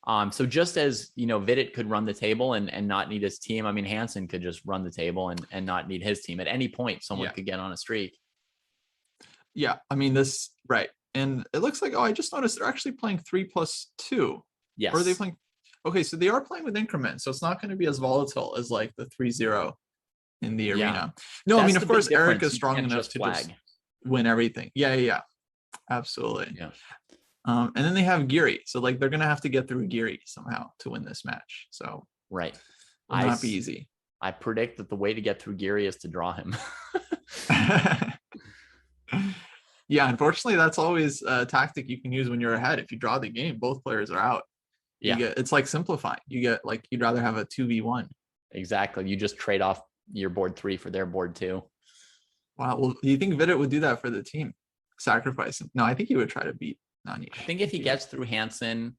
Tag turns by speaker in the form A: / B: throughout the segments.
A: So just as, Vidit could run the table and not need his team, I mean, Hansen could just run the table and not need his team. At any point, someone could get on a streak.
B: Yeah, I mean, right. And it looks like, I just noticed they're actually playing 3+2.
A: Yes.
B: Or are they playing? Okay, so they are playing with increments, so it's not going to be as volatile as like the 3-0 in the arena. No, I mean, of course, Eric is strong enough to just win everything. Yeah. Absolutely.
A: Yeah.
B: And then they have Geary, so like they're gonna have to get through Geary somehow to win this match. So
A: right,
B: will not be easy.
A: I predict that the way to get through Geary is to draw him.
B: Yeah, unfortunately, that's always a tactic you can use when you're ahead. If you draw the game, both players are out.
A: Yeah,
B: it's like simplifying. You get like you'd rather have a 2v1.
A: Exactly. You just trade off your board 3 for their board 2.
B: Wow. Well, do you think Vidit would do that for the team? Sacrifice him? No, I think he would try to beat Nani.
A: I think if he gets through Hansen,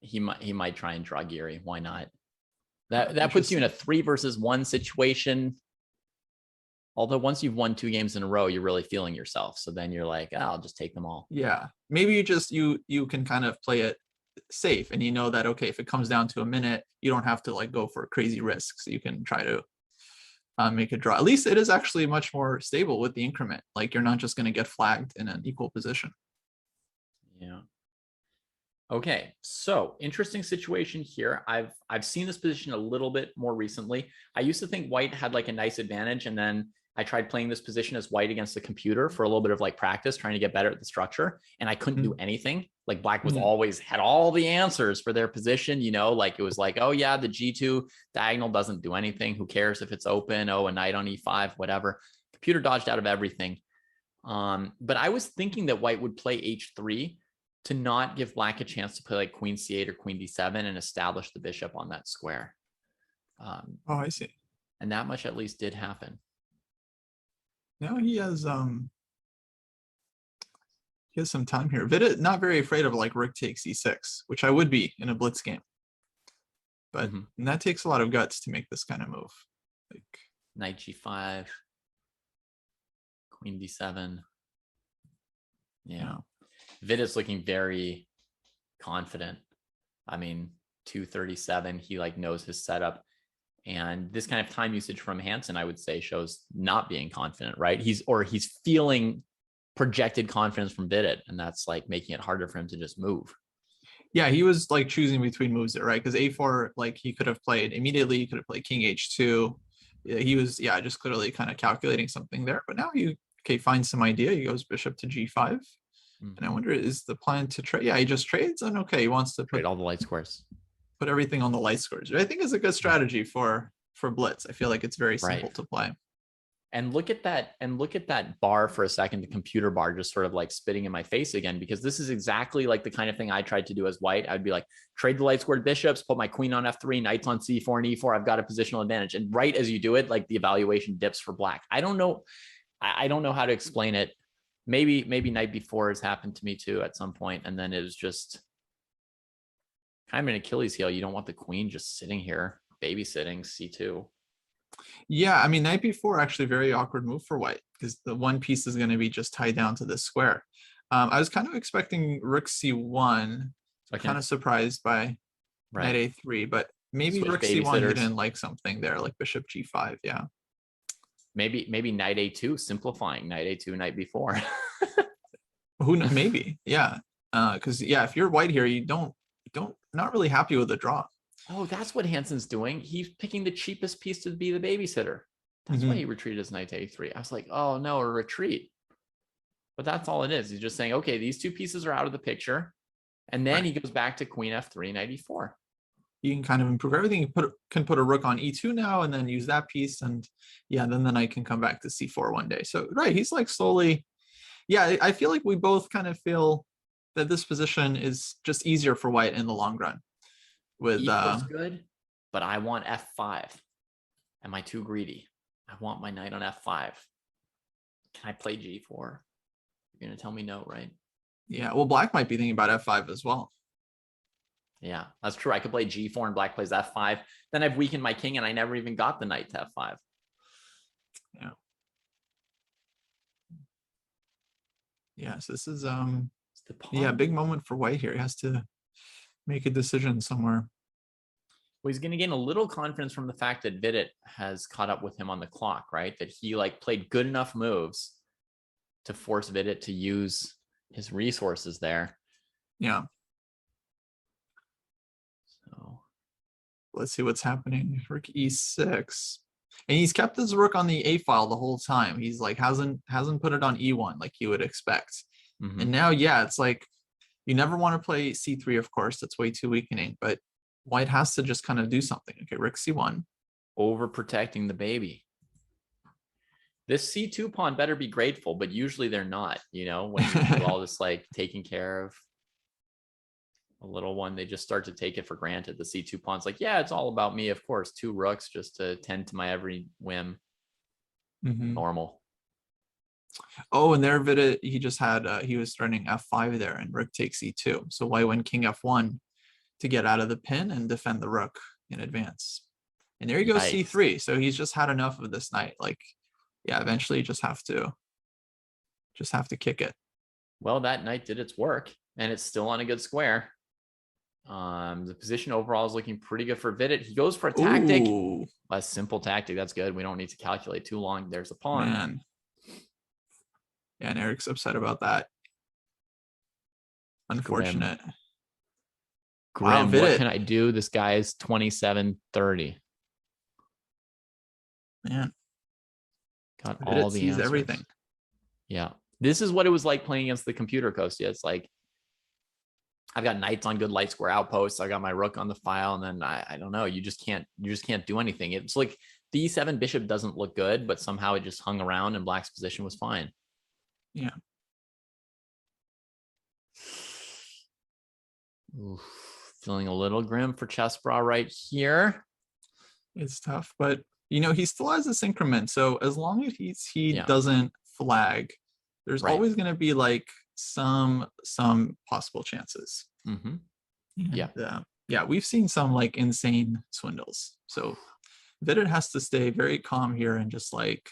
A: he might try and draw Geary. Why not? That puts you in a 3-versus-1 situation. Although once you've won 2 games in a row, you're really feeling yourself. So then you're like, I'll just take them all.
B: Yeah. Maybe you can kind of play it safe, and you know that, okay, if it comes down to a minute, you don't have to like go for crazy risks. You can try to make a draw. At least it is actually much more stable with the increment. Like you're not just going to get flagged in an equal position.
A: Yeah. Okay, so interesting situation here. I've seen this position a little bit more recently. I used to think white had like a nice advantage, and then I tried playing this position as white against the computer for a little bit of like practice, trying to get better at the structure, and I couldn't do anything. Like black was always had all the answers for their position, like it was like, oh yeah, the G2 diagonal doesn't do anything. Who cares if it's open? Oh, a knight on E5, whatever. Computer dodged out of everything. But I was thinking that white would play H3 to not give black a chance to play like queen C8 or queen D7 and establish the bishop on that square.
B: Oh, I see.
A: And that much at least did happen.
B: Now he has some time here. Vidit not very afraid of like rook takes E6, which I would be in a blitz game. But that takes a lot of guts to make this kind of move. Like
A: knight G5, queen D7. Yeah. Vidit's looking very confident. I mean, 237, he like knows his setup. And this kind of time usage from Hansen, I would say, shows not being confident, right? He's feeling projected confidence from Vidit, and that's like making it harder for him to just move.
B: Yeah, he was like choosing between moves there, right? Because A4, like he could have played immediately, he could have played king H2. He was, just clearly kind of calculating something there. But now he finds some idea. He goes bishop to G5. And I wonder, is the plan to trade? Yeah, he just trades, and he wants to
A: trade all the light squares. Put
B: everything on the light squares. I think is a good strategy for blitz. I feel like it's very simple to play.
A: And look at that bar for a second, the computer bar just sort of like spitting in my face again, because this is exactly like the kind of thing I tried to do as white. I'd be like, trade the light squared bishops, put my queen on F3, knights on C4 and E4. I've got a positional advantage. And right as you do it, like the evaluation dips for black. I don't know how to explain it. Maybe knight B4 has happened to me too at some point, and then it was just kind of an Achilles heel. You don't want the queen just sitting here babysitting C2.
B: Yeah, I mean, knight B4 actually very awkward move for white, because the one piece is going to be just tied down to this square. I was kind of expecting rook C1. Kind of surprised by knight A3, but maybe rook C1 didn't like something there, like bishop G5. Yeah.
A: Maybe knight A2, simplifying knight A2, knight B4.
B: Who knows? Maybe. Yeah. Because if you're white here, you not really happy with the draw.
A: Oh, that's what Hansen's doing. He's picking the cheapest piece to be the babysitter. That's why he retreated his knight to A3. I was like, oh no, a retreat. But that's all it is. He's just saying, okay, these two pieces are out of the picture. And then he goes back to queen F3, knight E4.
B: You can kind of improve everything. You can put a rook on E2 now, and then use that piece. And then the knight can come back to C4 one day. So, he's like slowly. Yeah, I feel like we both kind of feel that this position is just easier for white in the long run. With
A: good, but I want F5. Am I too greedy? I want my knight on F5. Can I play G4? You're going to tell me no, right?
B: Yeah, well, black might be thinking about F5 as well.
A: Yeah, that's true. I could play G4 and black plays F5. Then I've weakened my king and I never even got the knight to F5.
B: Yeah. Yeah, so this is big moment for white here. He has to make a decision somewhere.
A: Well, he's going to gain a little confidence from the fact that Vidit has caught up with him on the clock, right? That he like played good enough moves to force Vidit to use his resources there.
B: Yeah.
A: So
B: let's see what's happening. Rook e6. And he's kept his rook on the A file the whole time. He's like hasn't put it on E1 like you would expect. And now, yeah, it's like you never want to play C3, of course. That's way too weakening, but White has to just kind of do something. Okay, Rook C1.
A: Overprotecting the baby. This C2 pawn better be grateful, but usually they're not, you know, when you do all this like taking care of a little one, they just start to take it for granted. The C2 pawn's like, yeah, it's all about me. Of course, 2 rooks just to tend to my every whim. Normal.
B: Oh, and there Vidit, he just had he was threatening F5 there, and rook takes E2. So White went King F1 to get out of the pin and defend the rook in advance. And there you go, C3. So he's just had enough of this knight. Like, yeah, eventually you just have to kick it.
A: Well, that knight did its work, and it's still on a good square. The position overall is looking pretty good for Vidit. He goes for a tactic.
B: Ooh.
A: A simple tactic. That's good. We don't need to calculate too long. There's a pawn.
B: Man. Yeah, and Eric's upset about that. Unfortunate.
A: Grim. Wow, what can I do? This guy is 27-30.
B: Man.
A: Got all the answers.
B: Everything.
A: Yeah. This is what it was like playing against the computer, Kostya. It's like I've got knights on good light square outposts. I got my rook on the file, and then I don't know. You just can't do anything. It's like the E7 bishop doesn't look good, but somehow it just hung around and Black's position was fine.
B: Yeah.
A: Oof, feeling a little grim for Chessbra right here.
B: It's tough, but you know, he still has this increment. So as long as he doesn't flag, there's always going to be like some possible chances. Yeah, we've seen some like insane swindles. So Vidit has to stay very calm here and just like,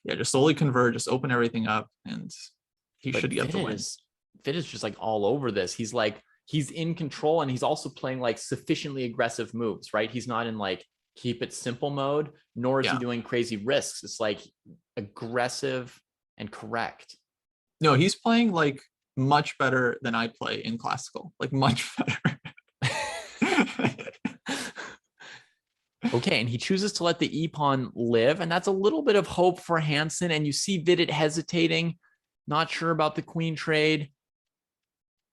B: yeah, just slowly convert, just open everything up, and he should get the win.
A: Vidit is just like all over this. He's like, he's in control, and he's also playing like sufficiently aggressive moves, right? He's not in like keep it simple mode, nor is he doing crazy risks. It's like aggressive and correct.
B: No, he's playing like much better than I play in classical, like much better.
A: Okay, and he chooses to let the e-pawn live, and that's a little bit of hope for Hansen. And you see Vidit hesitating, not sure about the queen trade.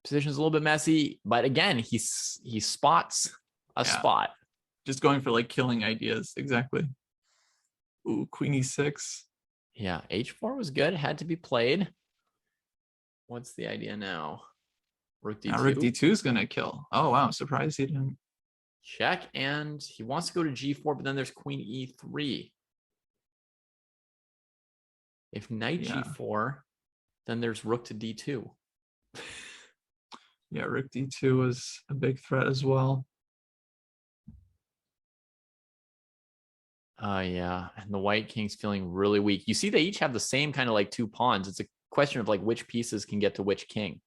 A: Position's a little bit messy, but again, he spots a spot.
B: Just going for like killing ideas. Exactly. Ooh, queen e6.
A: Yeah, h4 was good. Had to be played. What's the idea now? Rook d2.
B: Now rook d2 is going to kill. Oh, wow. Surprised he didn't.
A: Check, and he wants to go to g4, but then there's queen e3. If knight g4, then there's rook to d2.
B: Yeah, rook d2 was a big threat as well.
A: Yeah, and the white king's feeling really weak. You see they each have the same kind of like 2 pawns. It's a question of like which pieces can get to which king.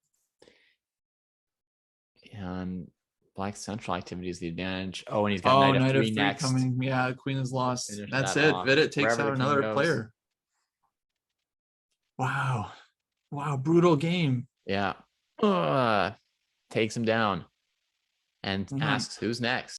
A: And Black's central activity is the advantage. Oh, and he's got knight f3 next.
B: Coming. Yeah, the queen is lost. That's it. Vidit takes out another player. Wow. Wow, brutal game.
A: Yeah. Takes him down and asks who's next.